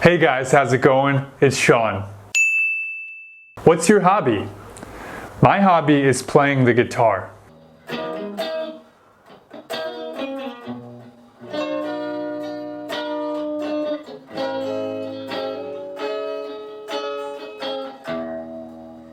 Hey guys, how's it going? It's Sean. What's your hobby? My hobby is playing the guitar.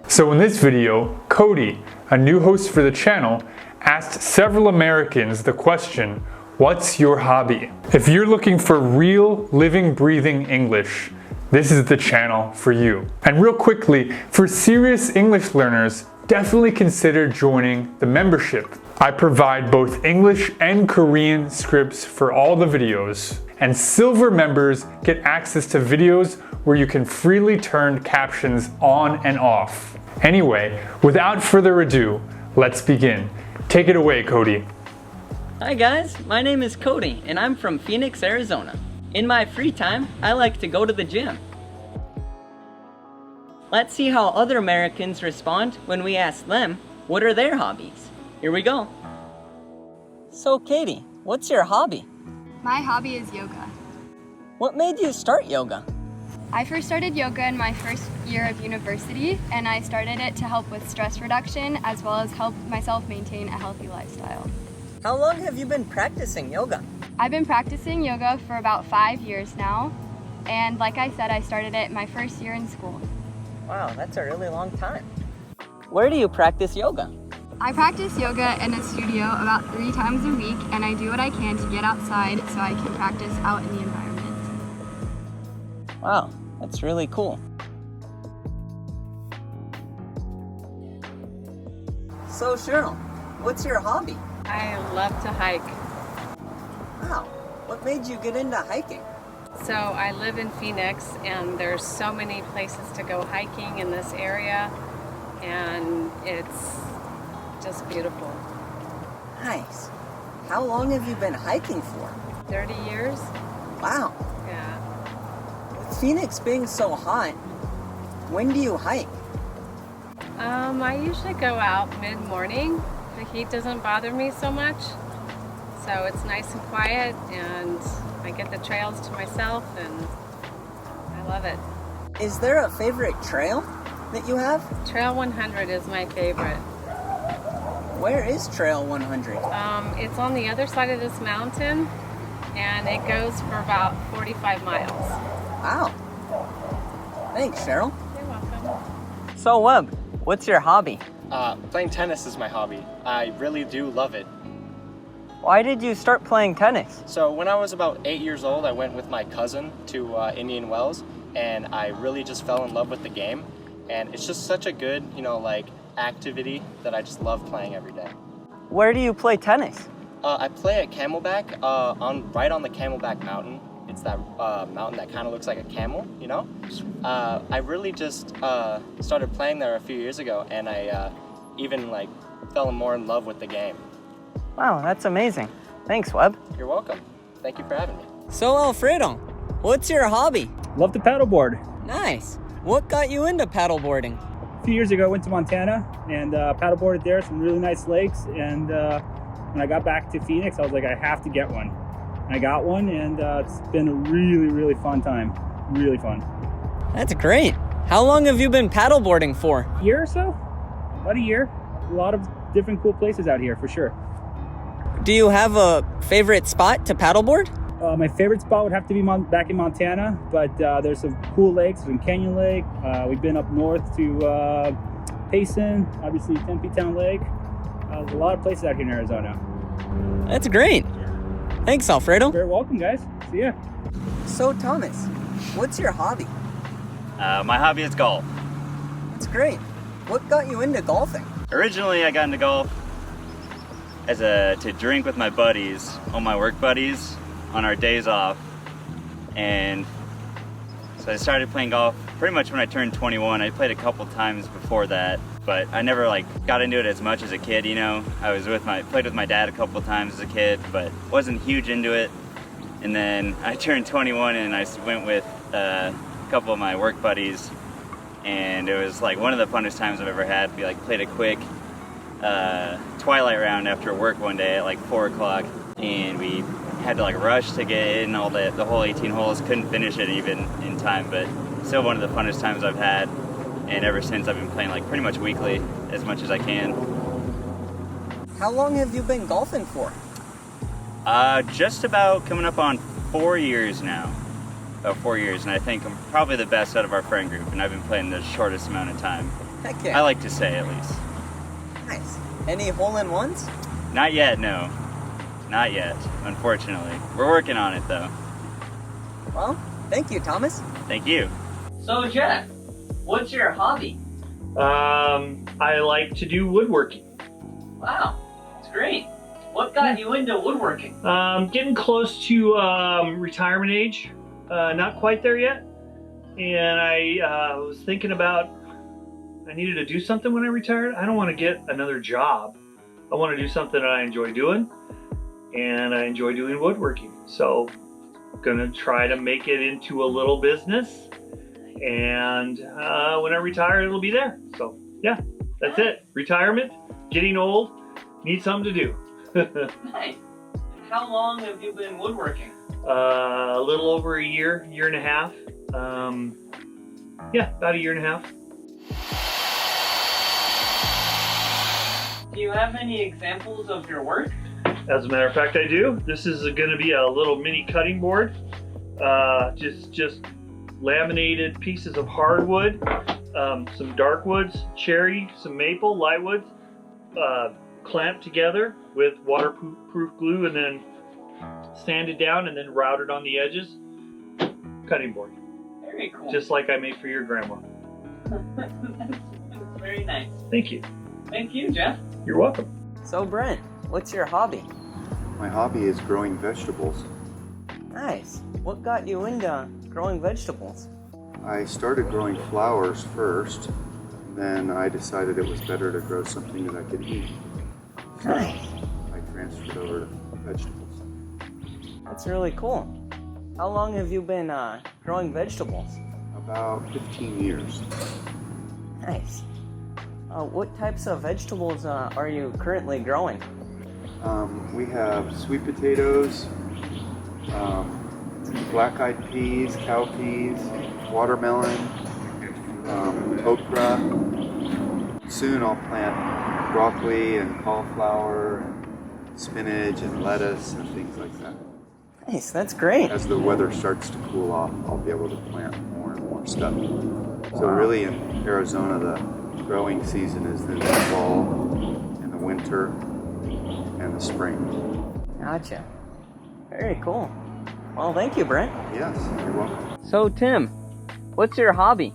So in this video, Cody, a new host for the channel, asked several Americans the question, what's your hobby? If you're looking for real, living, breathing English, this is the channel for you. And real quickly, for serious English learners, definitely consider joining the membership. I provide both English and Korean scripts for all the videos, and silver members get access to videos where you can freely turn captions on and off. Anyway, without further ado, let's begin. Take it away, Cody. Hi guys, my name is Cody and I'm from Phoenix, Arizona. In my free time, I like to go to the gym. Let's see how other Americans respond when we ask them what are their hobbies. Here we go. So Katie, what's your hobby? My hobby is yoga. What made you start yoga? I first started yoga in my first year of university, and I started it to help with stress reduction as well as help myself maintain a healthy lifestyle. How long have you been practicing yoga? I've been practicing yoga for about 5 years now, and like I said, I started it my first year in school. Wow, that's a really long time. Where do you practice yoga? I practice yoga in a studio about 3 times a week, and I do what I can to get outside so I can practice out in the environment. Wow, that's really cool. So Cheryl, what's your hobby? I love to hike. Wow, what made you get into hiking? So I live in Phoenix and there's so many places to go hiking in this area and it's just beautiful. Nice. How long have you been hiking for? 30 years? Wow. Yeah. With Phoenix being so hot, when do you hike? I usually go out mid-morning. The heat doesn't bother me so much. So it's nice and quiet and I get the trails to myself and I love it. Is there a favorite trail that you have? Trail 100 is my favorite. Where is Trail 100? It's on the other side of this mountain and it goes for about 45 miles. Wow. Thanks, Cheryl. You're welcome. So Webb, what's your hobby? Playing tennis is my hobby. I really do love it. Why did you start playing tennis? So when I was about 8 years old, I went with my cousin to Indian Wells, and I really just fell in love with the game. And it's just such a good, activity that I just love playing every day. Where do you play tennis? I play at Camelback, right on the Camelback Mountain. It's that mountain that kind of looks like a camel, you know? I really just started playing there a few years ago, and I even fell more in love with the game. Wow, that's amazing. Thanks, Webb. You're welcome. Thank you for having me. So Alfredo, what's your hobby? Love to paddleboard. Nice. What got you into paddleboarding? A few years ago, I went to Montana and paddleboarded there, some really nice lakes. And when I got back to Phoenix, I was like, I have to get one. And I got one, and it's been a really, really fun time. Really fun. That's great. How long have you been paddleboarding for? A year or so? About a year. A lot of different cool places out here, for sure. Do you have a favorite spot to paddleboard? My favorite spot would have to be back in Montana, but there's some cool lakes. There's Canyon Lake. We've been up north to Payson, obviously Tempe Town Lake. There's a lot of places out here in Arizona. That's great. Thanks, Alfredo. Very welcome, guys. See ya. So Thomas, what's your hobby? My hobby is golf. That's great. What got you into golfing? Originally, I got into golf to drink with my buddies, all my work buddies, on our days off. And so I started playing golf pretty much when I turned 21. I played a couple times before that, but I never got into it as much as a kid, you know. I was played with my dad a couple times as a kid, but wasn't huge into it. And then I turned 21 and I went with a couple of my work buddies, and it was one of the funnest times I've ever had. We played a quick twilight round after work one day at 4 o'clock, and we had to like rush to get in all the whole 18 holes. Couldn't finish it even in time, but still one of the funnest times I've had. And ever since, I've been playing like pretty much weekly, as much as I can. How long have you been golfing for? Just about coming up on 4 years now. About 4 years, and I think I'm probably the best out of our friend group, and I've been playing the shortest amount of time. Heck yeah. I like to say, at least. Nice. Any hole-in-ones? Not yet, no. Not yet, unfortunately. We're working on it, though. Well, thank you, Thomas. Thank you. So, Jeff, what's your hobby? I like to do woodworking. Wow, that's great. What got you into woodworking? Getting close to retirement age. Not quite there yet. And I was thinking about I needed to do something when I retired. I don't want to get another job. I want to do something that I enjoy doing. And I enjoy doing woodworking. So I'm gonna try to make it into a little business. And when I retire, it'll be there. So yeah, that's it. Retirement, getting old, need something to do. Nice. How long have you been woodworking? A little over a year and a half. Yeah, about a year and a half. Do you have any examples of your work? As a matter of fact, I do. This is going to be a little mini cutting board. Just laminated pieces of hardwood, some dark woods, cherry, some maple, light woods, clamped together with waterproof glue and then sanded down and then routed on the edges. Cutting board. Very cool. Just like I made for your grandma. That's very nice. Thank you. Thank you, Jeff. You're welcome. So, Brent, what's your hobby? My hobby is growing vegetables. Nice. What got you into growing vegetables? I started growing flowers first, then I decided it was better to grow something that I could eat. So Nice. I transferred over to vegetables. That's really cool. How long have you been growing vegetables? About 15 years. Nice. What types of vegetables are you currently growing? We have sweet potatoes, black-eyed peas, cowpeas, watermelon, okra. Soon I'll plant broccoli and cauliflower, and spinach and lettuce and things like that. Nice, that's great. As the weather starts to cool off, I'll be able to plant more and more stuff. So really in Arizona, the growing season is in the fall and the winter and the spring. Gotcha. Very cool. Well, thank you, Brent. Yes, you're welcome. So, Tim, what's your hobby?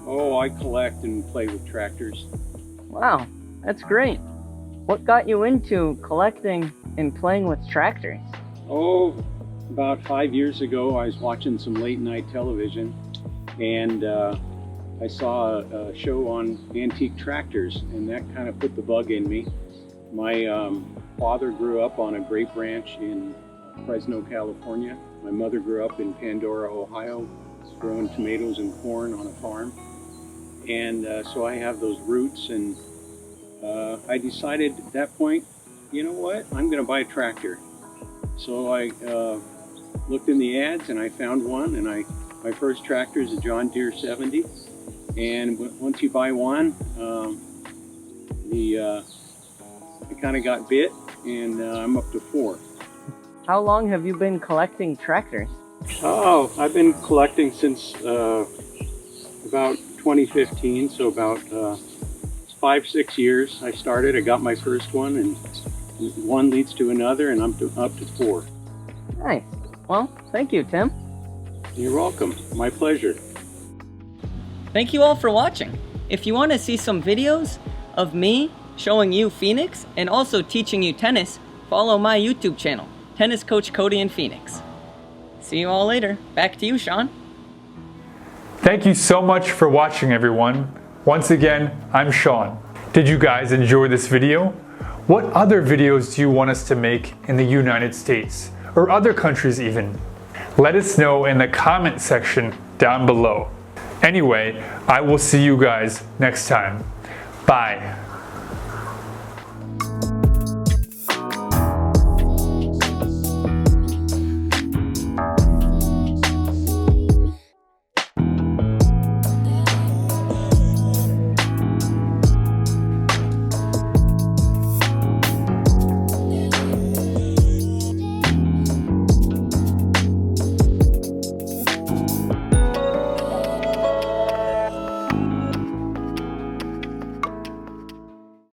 Oh, I collect and play with tractors. Wow, that's great. What got you into collecting and playing with tractors? Oh, about 5 years ago, I was watching some late night television and I saw a show on antique tractors, and that kind of put the bug in me. My father grew up on a grape ranch in Fresno, California. My mother grew up in Pandora, Ohio, growing tomatoes and corn on a farm. And so I have those roots, and I decided at that point, you know what, I'm gonna buy a tractor. So I looked in the ads and I found one, and my first tractor is a John Deere 70. And once you buy one, I kind of got bit, and I'm up to 4. How long have you been collecting tractors? Oh, I've been collecting since about 2015, so about 5-6 years I started. I got my first one, and one leads to another, and I'm up to 4. Nice. Well, thank you, Tim. You're welcome. My pleasure. Thank you all for watching. If you want to see some videos of me showing you Phoenix and also teaching you tennis, follow my YouTube channel, Tennis Coach Cody in Phoenix. See you all later. Back to you, Sean. Thank you so much for watching, everyone. Once again, I'm Sean. Did you guys enjoy this video? What other videos do you want us to make in the United States or other countries even? Let us know in the comment section down below. Anyway, I will see you guys next time. Bye.